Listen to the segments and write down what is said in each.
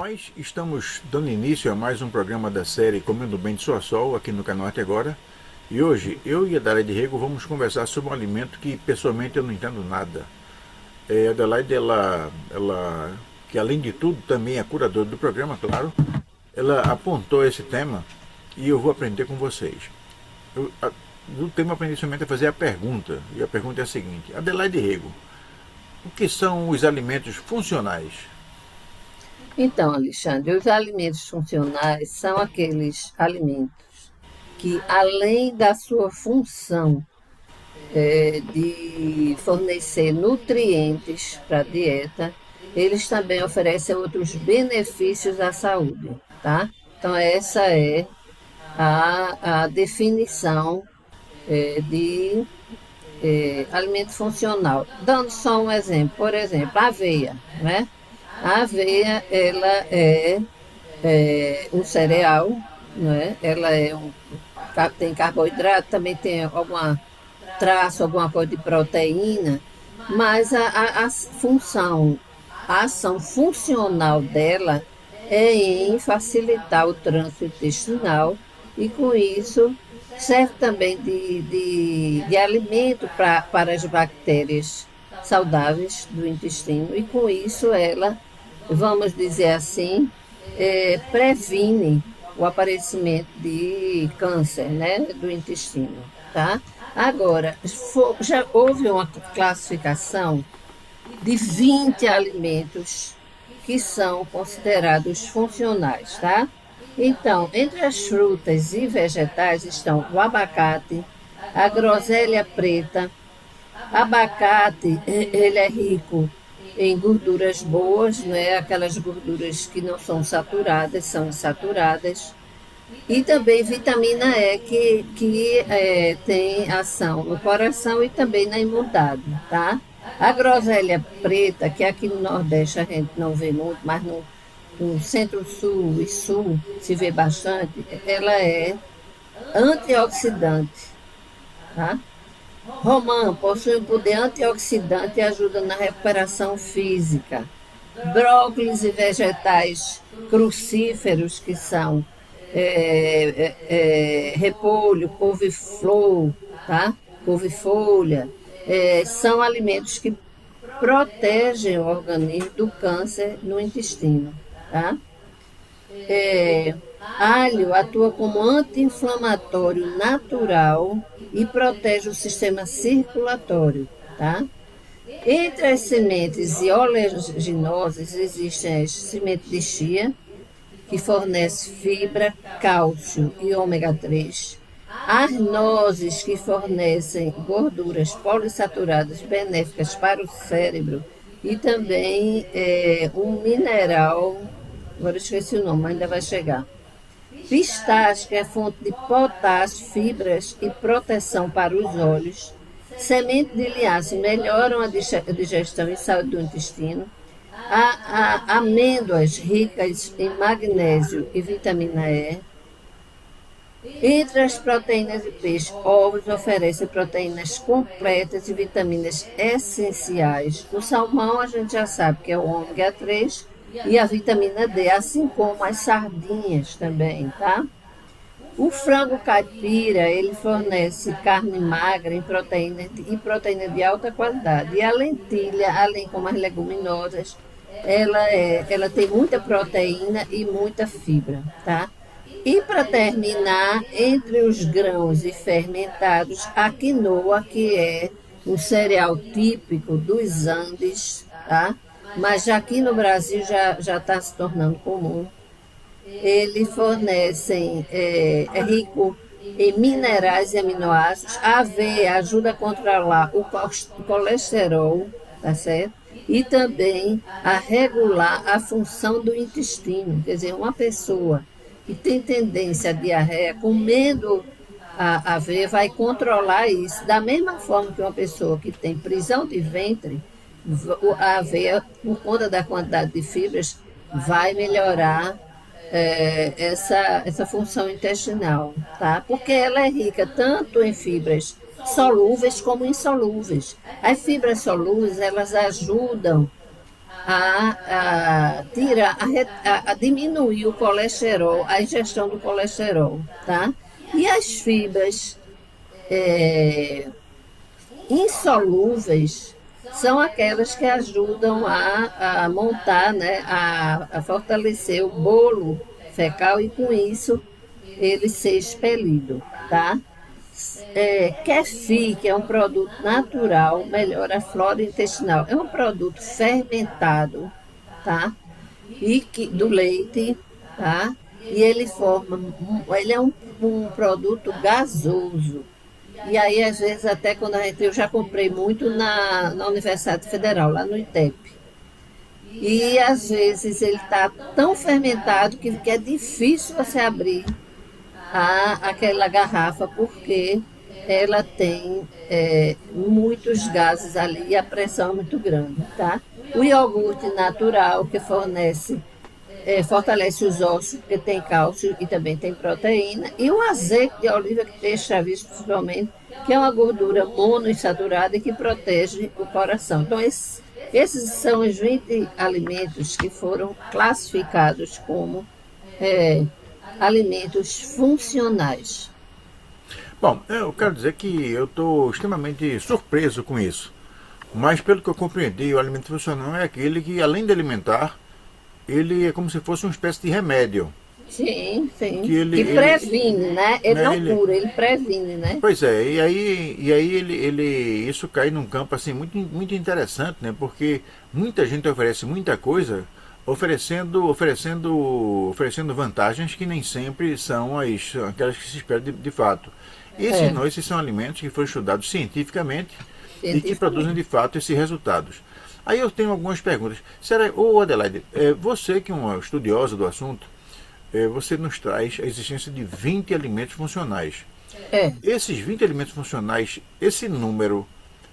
Nós estamos dando início a mais um programa da série Comendo Bem de Sua Sol, aqui no canal Até Agora. E hoje, eu e a Adelaide Rego vamos conversar sobre um alimento que, pessoalmente, eu não entendo nada. A Adelaide, que além de tudo, também é curadora do programa, claro, ela apontou esse tema e eu vou aprender com vocês. Do tema, aprendi somente a fazer a pergunta, e a pergunta é a seguinte: Adelaide Rego, o que são os alimentos funcionais? Então, Alexandre, os alimentos funcionais são aqueles alimentos que, além da sua função de fornecer nutrientes para a dieta, eles também oferecem outros benefícios à saúde, tá? Então, essa é a definição de alimento funcional. Dando só um exemplo, por exemplo, a aveia, né? A aveia, ela é um cereal, não é? Ela tem carboidrato, também tem alguma traço, alguma coisa de proteína, mas a ação funcional dela é em facilitar o trânsito intestinal e, com isso, serve também de alimento para as bactérias saudáveis do intestino e, com isso, ela, vamos dizer assim, previne o aparecimento de câncer, né, do intestino, tá? Agora, já houve uma classificação de 20 alimentos que são considerados funcionais, tá? Então, entre as frutas e vegetais estão o abacate, a groselha preta. Abacate, ele é rico em gorduras boas, né? Aquelas gorduras que não são saturadas, são insaturadas. E também vitamina E, que tem ação no coração e também na imunidade, tá? A groselha preta, que aqui no Nordeste a gente não vê muito, mas no Centro-Sul e Sul se vê bastante, ela é antioxidante, tá? Romã possui um poder antioxidante e ajuda na recuperação física. Brócolis e vegetais crucíferos, que são repolho, couve-flor, tá? Couve-folha, são alimentos que protegem o organismo do câncer no intestino, tá? Alho atua como anti-inflamatório natural e protege o sistema circulatório, tá? Entre as sementes e oleaginosas existem as sementes de chia, que fornece fibra, cálcio e ômega 3. As nozes, que fornecem gorduras polissaturadas benéficas para o cérebro e também um mineral, agora esqueci o nome, mas ainda vai chegar. Pistache, que é fonte de potássio, fibras e proteção para os olhos. Semente de linhaça melhoram a digestão e saúde do intestino. Amêndoas ricas em magnésio e vitamina E. Entre as proteínas de peixe, ovos oferecem proteínas completas e vitaminas essenciais. O salmão a gente já sabe que é o ômega 3 e a vitamina D, assim como as sardinhas também, tá? O frango caipira, ele fornece carne magra e proteína de alta qualidade. E a lentilha, além como as leguminosas, ela tem muita proteína e muita fibra, tá? E para terminar, entre os grãos e fermentados, a quinoa, que é um cereal típico dos Andes, tá? Mas já aqui no Brasil já está se tornando comum. Ele fornece, é rico em minerais e aminoácidos. A aveia ajuda a controlar o colesterol, tá certo? E também a regular a função do intestino. Quer dizer, uma pessoa que tem tendência à diarreia, comendo a aveia, vai controlar isso. Da mesma forma que uma pessoa que tem prisão de ventre, a aveia, por conta da quantidade de fibras, vai melhorar essa função intestinal, tá? Porque ela é rica tanto em fibras solúveis como insolúveis. As fibras solúveis, elas ajudam a diminuir o colesterol, a ingestão do colesterol, tá? E as fibras insolúveis são aquelas que ajudam a montar, né, a fortalecer o bolo fecal e com isso ele ser expelido, tá? Kefir, que é um produto natural, melhora a flora intestinal. É um produto fermentado, tá? Do leite, tá? E ele é um produto gasoso. E aí, às vezes, até quando eu já comprei muito na Universidade Federal, lá no ITEP. E às vezes ele está tão fermentado que é difícil você abrir aquela garrafa, porque ela tem muitos gases ali e a pressão é muito grande, tá? O iogurte natural, que fortalece os ossos, porque tem cálcio e também tem proteína, e o azeite de oliva, que tem extravisto principalmente, que é uma gordura monoinsaturada e que protege o coração. Então, esses são os 20 alimentos que foram classificados como alimentos funcionais. Bom, eu quero dizer que eu estou extremamente surpreso com isso. Mas pelo que eu compreendi, o alimento funcional é aquele que, além de alimentar, ele é como se fosse uma espécie de remédio. Sim, sim. Que previne, né? Ele não cura, ele previne, né? Pois é, e aí isso cai num campo assim muito interessante, né? Porque muita gente oferece muita coisa, oferecendo vantagens que nem sempre são aquelas que se esperam de fato. Esses não, esses são alimentos que foram estudados cientificamente e que produzem de fato esses resultados. Aí eu tenho algumas perguntas. Adelaide, você que é uma estudiosa do assunto, você nos traz a existência de 20 alimentos funcionais. Esses 20 alimentos funcionais, esse número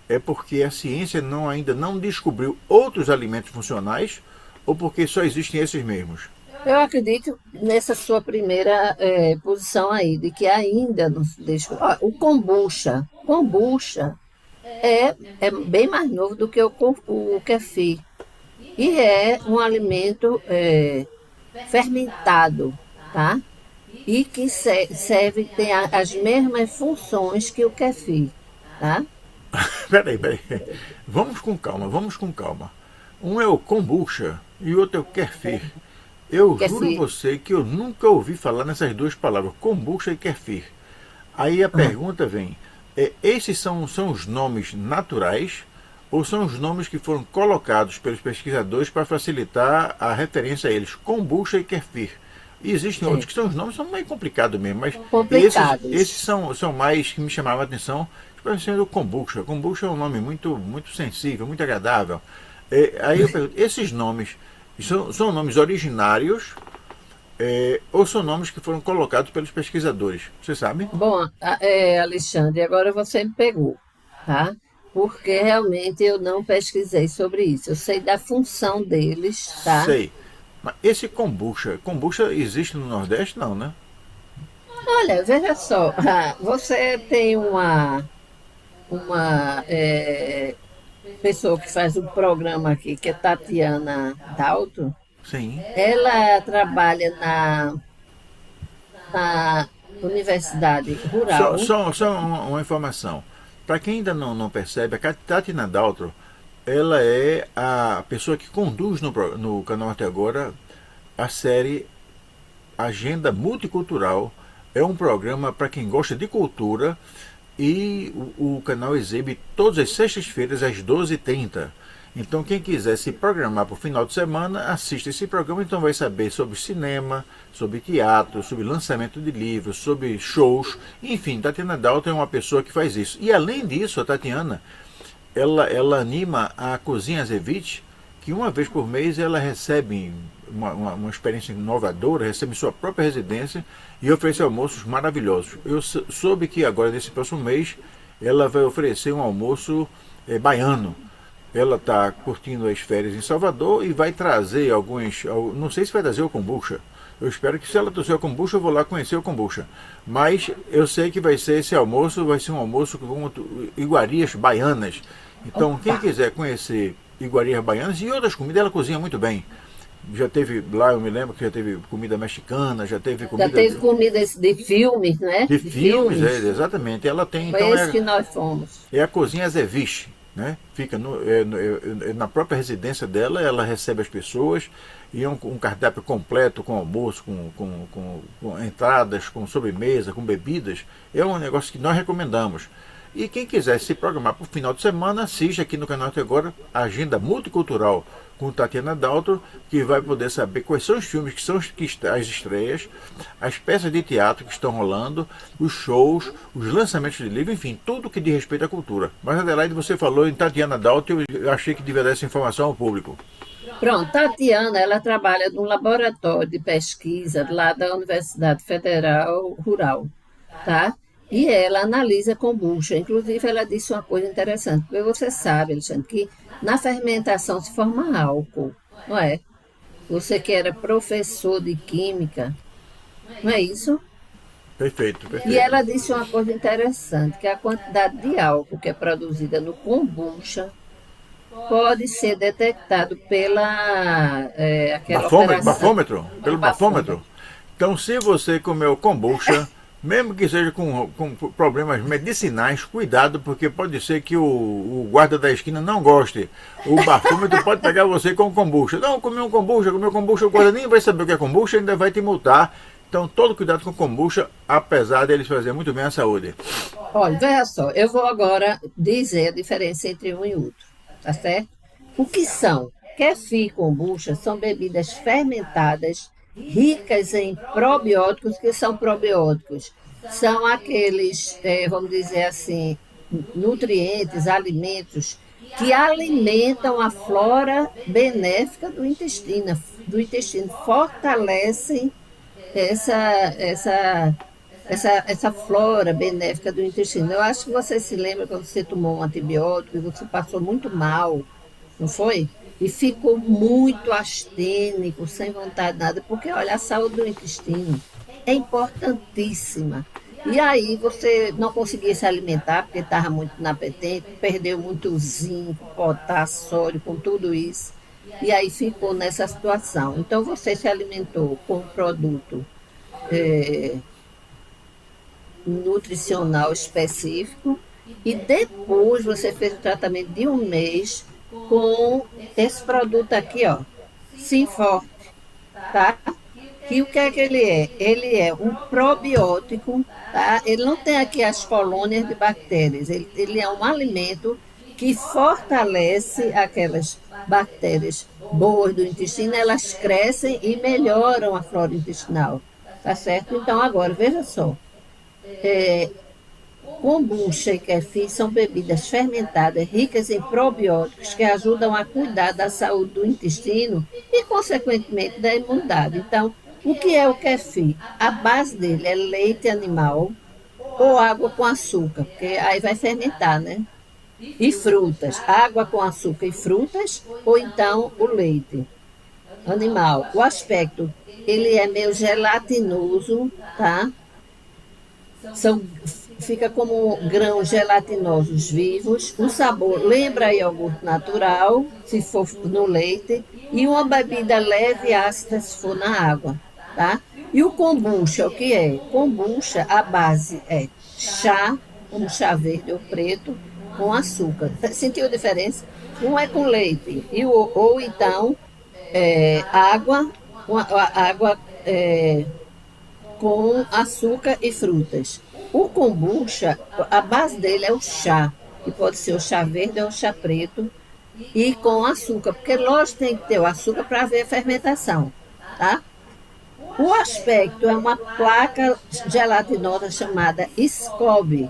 é porque a ciência ainda não descobriu outros alimentos funcionais ou porque só existem esses mesmos? Eu acredito nessa sua primeira posição aí, de que ainda não se descobriu. O kombucha. Kombucha é bem mais novo do que o kefir. E é um alimento fermentado, tá? E que tem as mesmas funções que o kefir, tá? Peraí. Vamos com calma. Um é o kombucha e o outro é o kefir. Eu juro a você que eu nunca ouvi falar nessas duas palavras, kombucha e kefir. Aí a pergunta vem, esses são os nomes naturais ou são os nomes que foram colocados pelos pesquisadores para facilitar a referência a eles, kombucha e kefir? E existem outros que são os nomes, são meio complicados mesmo, mas esses são mais que me chamavam a atenção, especialmente o kombucha. Kombucha é um nome muito sensível, muito agradável. Aí eu pergunto, esses nomes são nomes originários ou são nomes que foram colocados pelos pesquisadores? Você sabe? Bom, Alexandre, agora você me pegou, tá? Porque realmente eu não pesquisei sobre isso. Eu sei da função deles, tá? Sei. Mas esse kombucha existe no Nordeste, não, né? Olha, veja só, você tem uma pessoa que faz um programa aqui, que é Tatiana Dalto. Sim. Ela trabalha na Universidade Rural. Só uma informação. Para quem ainda não percebe, a Tatiana Daltro, ela é a pessoa que conduz no Canal Até Agora a série Agenda Multicultural. É um programa para quem gosta de cultura e o canal exibe todas as sextas-feiras às 12h30. Então quem quiser se programar para o final de semana, assista esse programa, então vai saber sobre cinema, sobre teatro, sobre lançamento de livros, sobre shows, enfim, Tatiana Dalton é uma pessoa que faz isso. E além disso, a Tatiana, ela anima a Cozinha Azevich, que uma vez por mês ela recebe uma experiência inovadora, recebe sua própria residência e oferece almoços maravilhosos. Eu soube que agora, nesse próximo mês, ela vai oferecer um almoço baiano. Ela está curtindo as férias em Salvador e vai trazer não sei se vai trazer o kombucha. Eu espero que se ela trouxer o kombucha, eu vou lá conhecer o kombucha. Mas eu sei que vai ser um almoço com iguarias baianas. Então, quem quiser conhecer iguarias baianas e outras comidas, ela cozinha muito bem. Já teve lá, eu me lembro que já teve comida mexicana, já teve Já comida teve comidas de filmes, né? de De filmes, filmes. exatamente. Ela tem, Foi então, esse que nós fomos. é a cozinha Zeviche, né? Fica na própria residência dela, ela recebe as pessoas e é um cardápio completo com almoço, com entradas, com sobremesa, com bebidas. É um negócio que nós recomendamos. E quem quiser se programar para o final de semana, assiste aqui no canal até agora a Agenda Multicultural com Tatiana Daltro, que vai poder saber quais são os filmes que são as estreias, as peças de teatro que estão rolando, os shows, os lançamentos de livro, enfim, tudo que diz respeito à cultura. Mas, Adelaide, você falou em Tatiana Daltro, eu achei que deveria dar essa informação ao público. Pronto, Tatiana, ela trabalha num laboratório de pesquisa lá da Universidade Federal Rural, tá? E ela analisa kombucha. Inclusive, ela disse uma coisa interessante, porque você sabe, Alexandre, que na fermentação se forma álcool, não é? Você que era professor de química, não é isso? Perfeito, E perfeito. ela disse uma coisa interessante, que a quantidade de álcool que é produzida no kombucha pode ser detectado pela aquela Bafômetro? operação, Bafômetro? Pelo bafômetro. bafômetro? Então, se você comeu kombucha, mesmo que seja com problemas medicinais, cuidado, porque pode ser que o guarda da esquina não goste. O bafômetro pode pegar você com kombucha. Não, comeu kombucha, o guarda nem vai saber o que é kombucha, ainda vai te multar. Então, todo cuidado com kombucha, apesar deles fazer muito bem à saúde. Olha, veja só, eu vou agora dizer a diferença entre um e outro, tá certo? O que são? Kefir e kombucha são bebidas fermentadas ricas em probióticos. Que são probióticos? São aqueles, vamos dizer assim, nutrientes, alimentos que alimentam a flora benéfica do intestino, fortalecem essa, essa, essa flora benéfica do intestino. Eu acho que você se lembra quando você tomou um antibiótico e você passou muito mal, não foi? E ficou muito astênico, sem vontade de nada, porque olha, a saúde do intestino é importantíssima. E aí você não conseguia se alimentar porque estava muito inapetente, perdeu muito zinco, potássio, sódio, com tudo isso. E aí ficou nessa situação. Então você se alimentou com um produto nutricional específico e depois você fez o tratamento de um mês com esse produto aqui, ó, Simforte, tá? Que o que é que ele é? Ele é um probiótico, tá? Ele não tem aqui as colônias de bactérias, ele é um alimento que fortalece aquelas bactérias boas do intestino, elas crescem e melhoram a flora intestinal, tá certo? Então, agora, veja só, kombucha e kefir são bebidas fermentadas ricas em probióticos que ajudam a cuidar da saúde do intestino e, consequentemente, da imunidade. Então, o que é o kefir? A base dele é leite animal ou água com açúcar, porque aí vai fermentar, né? E frutas, água com açúcar e frutas, ou então o leite animal. O aspecto, ele é meio gelatinoso, tá? São, fica como grãos gelatinosos vivos. O sabor lembra iogurte natural, se for no leite, e uma bebida leve e ácida se for na água, tá? E o kombucha, o que é? Kombucha, a base é chá, como chá verde ou preto, com açúcar. Sentiu a diferença? Um é com leite, ou então água, água com açúcar e frutas. O kombucha, a base dele é o chá, que pode ser o chá verde ou o chá preto, e com açúcar, porque lógico tem que ter o açúcar para haver a fermentação, tá? O aspecto é uma placa gelatinosa chamada SCOBY,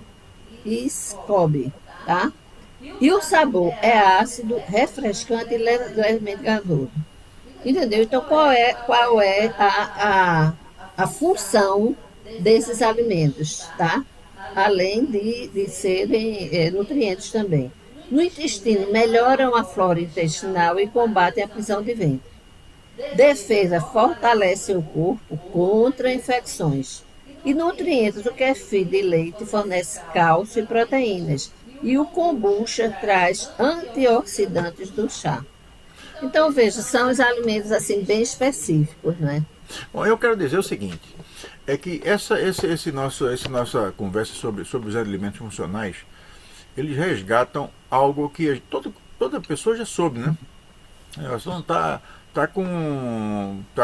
tá? E o sabor é ácido, refrescante e levemente gasoso. Entendeu? Então, qual é a função desses alimentos, tá? Além de serem nutrientes também. No intestino, melhoram a flora intestinal e combatem a prisão de ventre. Defesa, fortalece o corpo contra infecções. E nutrientes, o kefir de leite fornece cálcio e proteínas. e o kombucha traz antioxidantes do chá. Então, veja, são os alimentos assim bem específicos, né? Bom, eu quero dizer o seguinte, é que essa nossa conversa sobre os alimentos funcionais, eles resgatam algo que toda pessoa já soube, né? Ela só não tá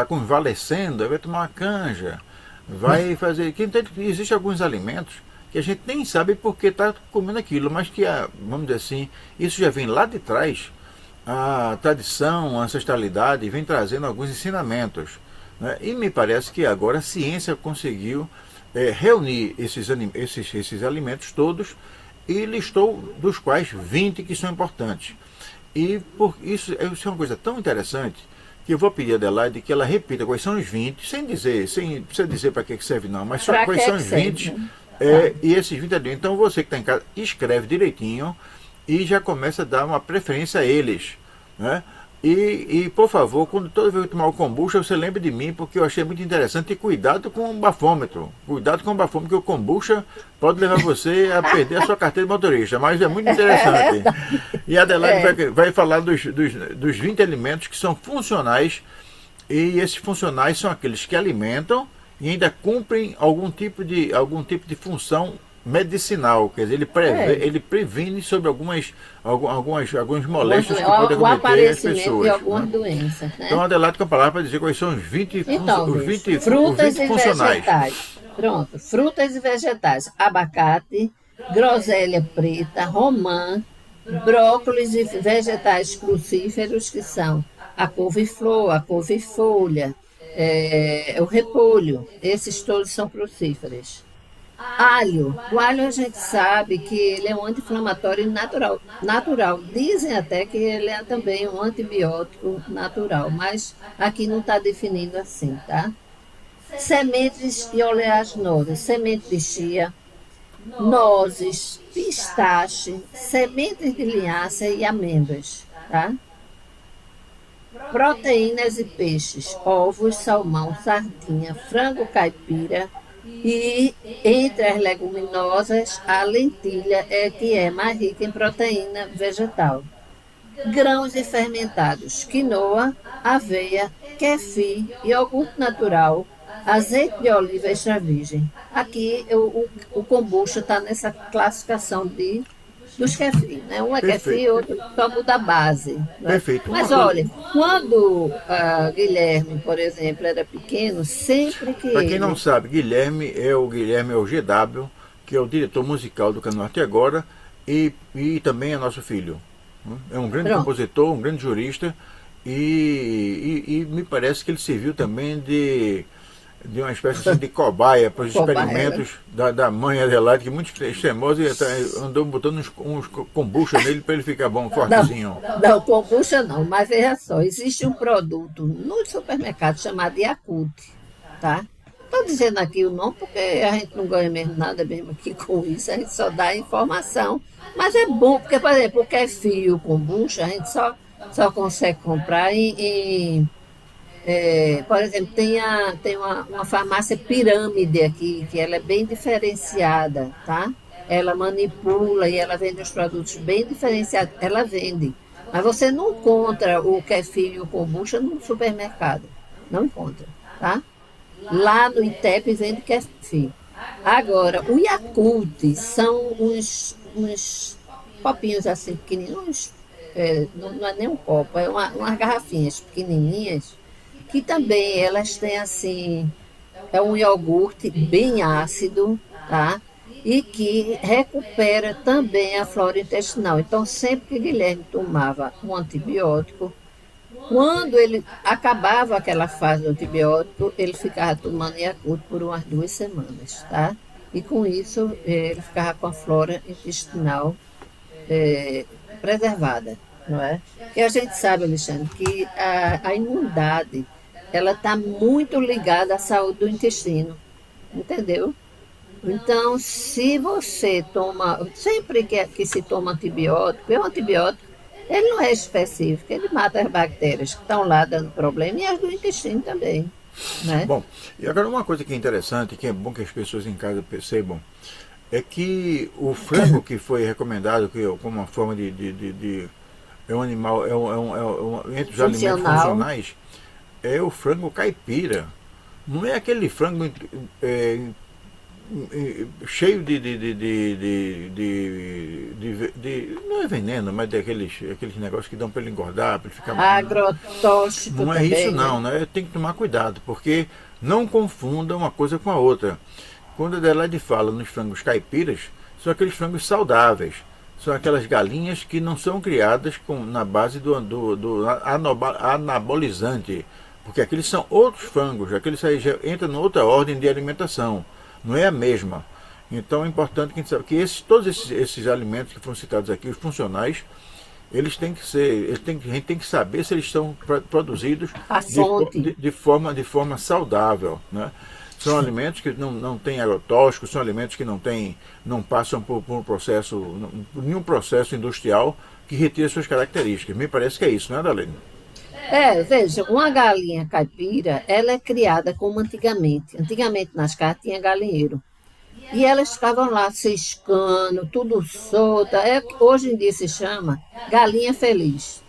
convalescendo, vai tomar uma canja, vai fazer. Existem alguns alimentos que a gente nem sabe por que está comendo aquilo, mas que, vamos dizer assim, isso já vem lá de trás, a tradição, a ancestralidade vem trazendo alguns ensinamentos. Né? E me parece que agora a ciência conseguiu reunir esses alimentos todos e listou dos quais 20 que são importantes. E isso é uma coisa tão interessante que eu vou pedir a Adelaide que ela repita quais são os 20, sem precisar dizer para que serve não, mas só quais são os 20 e esses 20 ali. Então você que está em casa, escreve direitinho e já começa a dar uma preferência a eles. Né? E por favor, quando toda vez que tomar o kombucha, você lembre de mim, porque eu achei muito interessante. E cuidado com o bafômetro. Cuidado com o bafômetro, porque o kombucha pode levar você a perder a sua carteira de motorista. Mas é muito interessante. E a Adelaide vai falar dos 20 alimentos que são funcionais. E esses funcionais são aqueles que alimentam e ainda cumprem algum tipo de função medicinal, quer dizer, ele previne sobre algumas moléstias que podem acometer as pessoas. De algumas doenças. Né? Então, Adelaide com a palavra para dizer quais são os 20, então, os 20 frutas e funcionais. Vegetais. Pronto, frutas e vegetais. Abacate, groselha preta, romã, brócolis e vegetais crucíferos, que são a couve-flor, a couve-folha, o repolho. Esses todos são crucíferos. Alho. O alho a gente sabe que ele é um anti-inflamatório natural. Dizem até que ele é também um antibiótico natural, mas aqui não está definido assim, tá? Sementes e oleaginosas, semente de chia, nozes, pistache, sementes de linhaça e amêndoas, tá? Proteínas e peixes, ovos, salmão, sardinha, frango caipira. E entre as leguminosas, a lentilha é que é mais rica em proteína vegetal. Grãos e fermentados, quinoa, aveia, kefir, iogurte natural, azeite de oliva extra virgem. Aqui o kombucha está nessa classificação dos kefir, né? Um é kefir, outro só muda a base. Né? Perfeito. Mas olha, quando Guilherme, por exemplo, era pequeno, sempre que Para quem não sabe, Guilherme é o GW, que é o diretor musical do Canorte Agora e também é nosso filho. É um grande compositor, um grande jurista e me parece que ele serviu também de uma espécie assim, de cobaia para os experimentos da mãe Adelaide, que é muito extremosa, e andou botando uns kombucha nele para ele ficar bom, fortezinho. Não, kombucha não, mas veja só, existe um produto no supermercado chamado Yakult, tá? Estou dizendo aqui o nome porque a gente não ganha mesmo nada mesmo aqui com isso, a gente só dá informação, mas é bom, porque, por exemplo, o kefir e o kombucha, a gente só consegue comprar por exemplo, tem uma farmácia Pirâmide aqui, que ela é bem diferenciada, tá? Ela manipula e ela vende os produtos bem diferenciados. Ela vende. Mas você não encontra o kefir e o kombucha no supermercado. Não encontra, tá? Lá no ITEP vende kefir. Agora, o Yakult são uns copinhos assim pequenininhos. Não é nem um copo, é umas garrafinhas pequenininhas que também elas têm assim, é um iogurte bem ácido, tá? E que recupera também a flora intestinal. Então, sempre que Guilherme tomava um antibiótico, quando ele acabava aquela fase do antibiótico, ele ficava tomando Yakult por umas 2 semanas, tá? E com isso, ele ficava com a flora intestinal preservada, não é? E a gente sabe, Alexandre, que a imunidade ela está muito ligada à saúde do intestino, entendeu? Então, se você toma, sempre que se toma antibiótico, o antibiótico, ele não é específico, ele mata as bactérias que estão lá dando problema e as do intestino também, né? Bom, e agora uma coisa que é interessante, que é bom que as pessoas em casa percebam, é que o frango que foi recomendado como uma forma é um animal, entre os alimentos Funcional. funcionais, é o frango caipira. Não é aquele frango é, cheio não é veneno, mas aqueles negócios que dão para ele engordar, para ele ficar. Agrotóxico Não é isso também, né? não, né? Tem que tomar cuidado, porque não confunda uma coisa com a outra. Quando a Adelaide fala nos frangos caipiras, são aqueles frangos saudáveis. São aquelas galinhas que não são criadas na base do anabolizante. Porque aqueles são outros frangos, aqueles aí já entram em outra ordem de alimentação. Não é a mesma. Então é importante que a gente saiba que todos esses alimentos que foram citados aqui, os funcionais, eles têm que ser, a gente tem que saber se eles estão produzidos A fonte. de forma saudável, né? São alimentos que não têm agrotóxicos, são alimentos que não passam por nenhum processo industrial que retire suas características. Me parece que é isso, não é, Dalene? Veja, uma galinha caipira, ela é criada como antigamente. Antigamente nas casas tinha galinheiro. E elas ficavam lá ciscando, tudo solta. Hoje em dia se chama galinha feliz.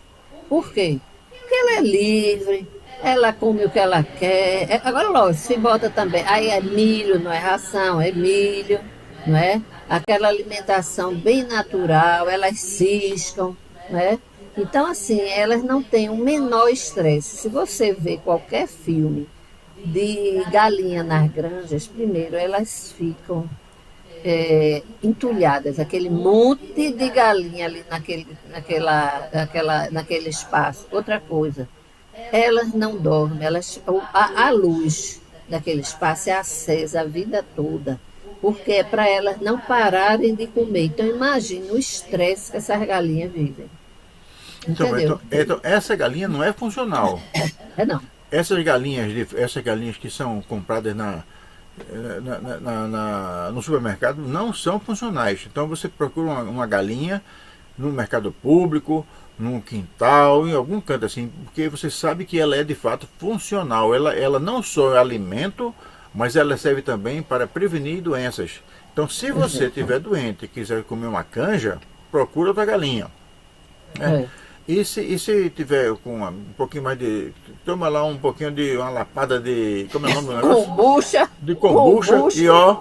Por quê? Porque ela é livre, ela come o que ela quer. Agora, lógico, se bota também. Aí é milho, não é ração, é milho, não é? Aquela alimentação bem natural, elas ciscam, não é? Então, assim, elas não têm o menor estresse. Se você vê qualquer filme de galinha nas granjas, primeiro elas ficam entulhadas, aquele monte de galinha ali naquele espaço. Outra coisa, elas não dormem, a luz daquele espaço é acesa a vida toda, porque é para elas não pararem de comer. Então imagine o estresse que essas galinhas vivem. Entendeu? Então, essa galinha não é funcional. Não. Essas galinhas que são compradas no supermercado não são funcionais. Então você procura uma galinha no mercado público, num quintal, em algum canto assim, porque você sabe que ela é de fato funcional. Ela não só é alimento, mas ela serve também para prevenir doenças. Então, se você estiver doente e quiser comer uma canja, procura outra galinha. Né? E se tiver com um pouquinho mais de. Toma lá um pouquinho de uma lapada de. Como é o nome do negócio? Kombucha. De kombucha. E ó,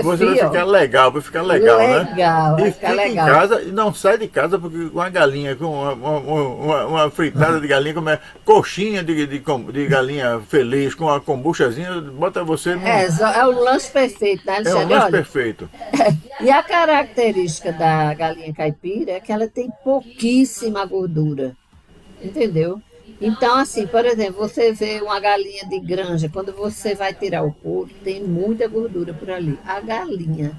você vai ficar legal, né? Legal, vai E ficar fica legal. em casa e não sai de casa porque uma galinha, com uma fritada de galinha, como é coxinha de galinha feliz, com uma kombuchazinha, bota você no. É o lanche perfeito, né, É Alexandre? um lanche Olha, perfeito. e a característica da galinha caipira é que ela tem pouquíssima gordura, entendeu? Então, assim, por exemplo, você vê uma galinha de granja, quando você vai tirar o couro, tem muita gordura por ali. A galinha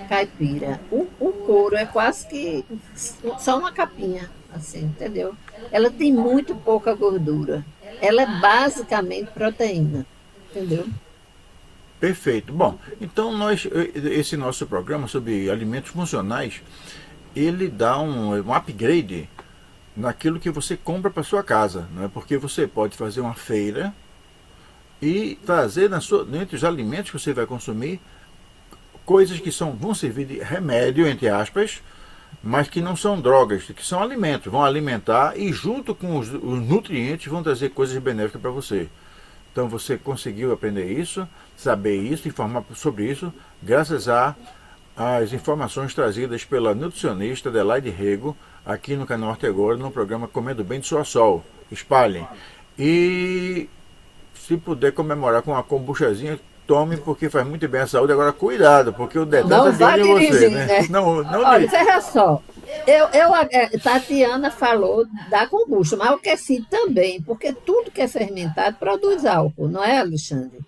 caipira, o couro é quase que só uma capinha, assim, entendeu? Ela tem muito pouca gordura. Ela é basicamente proteína, entendeu? Perfeito. Bom, então esse nosso programa sobre alimentos funcionais, ele dá um upgrade naquilo que você compra para sua casa, né? Porque você pode fazer uma feira e trazer entre os alimentos que você vai consumir coisas que vão servir de remédio, entre aspas, mas que não são drogas, que são alimentos, vão alimentar e junto com os nutrientes vão trazer coisas benéficas para você. Então você conseguiu aprender isso, saber isso, informar sobre isso, graças às informações trazidas pela nutricionista Adelaide Rego, aqui no canal Arte Agora, no programa Comendo Bem de Sol a Sol. Espalhem. E se puder comemorar com uma kombuchazinha, tome, porque faz muito bem à saúde. Agora cuidado, porque o detalhe Não é vai de você, dirigir, né? né? Não Olha, veja só. Tatiana falou da kombucha, mas o kefir também, porque tudo que é fermentado produz álcool, não é, Alexandre?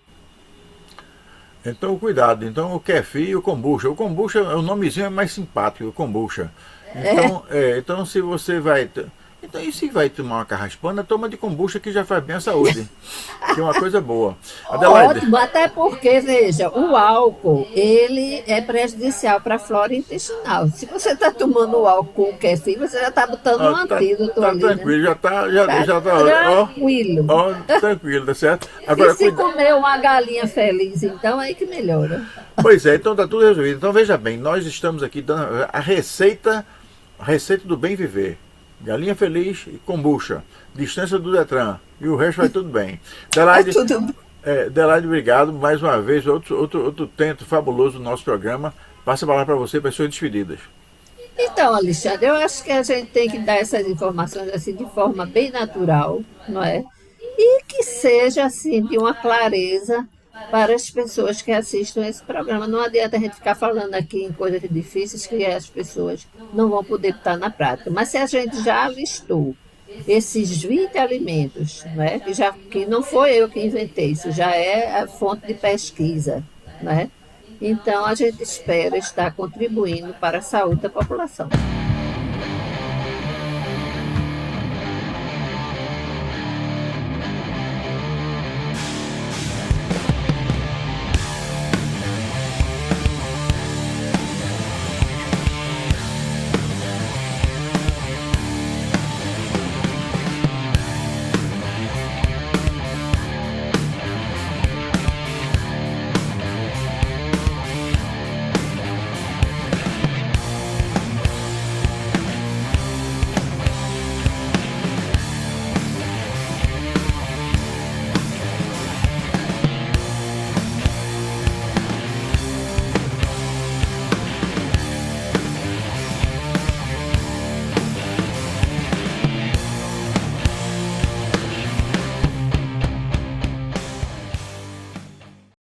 Então, cuidado. Então, o kefir e o kombucha. O kombucha, o nomezinho é mais simpático, o kombucha. Então, se você vai. Então, e se vai tomar uma carraspana, toma de kombucha que já faz bem à saúde. Que é uma coisa boa. Adelaide. Ótimo, até porque, veja, o álcool, ele é prejudicial para a flora intestinal. Se você está tomando o álcool com kefir, você já está botando um Tá, antídoto tá ali, né? tranquilo, Tá já tá, tranquilo. tranquilo, tá certo? E Agora, se cuida. comer uma galinha feliz, então, aí que melhora. Pois é, então tá tudo resolvido. Então veja bem, nós estamos aqui dando a receita do bem viver. Galinha feliz e kombucha. Distância do Detran. E o resto vai tudo bem. Tá Adelaide, tudo bem. Adelaide, obrigado mais uma vez. Outro tento fabuloso do nosso programa. Passa a palavra para você para as suas despedidas. Então, Alexandre, eu acho que a gente tem que dar essas informações assim de forma bem natural, não é? E que seja assim de uma clareza para as pessoas que assistam esse programa. Não adianta a gente ficar falando aqui em coisas difíceis que as pessoas não vão poder estar na prática. Mas se a gente já listou esses 20 alimentos, né, que não foi eu que inventei, isso já é a fonte de pesquisa, né? Então a gente espera estar contribuindo para a saúde da população.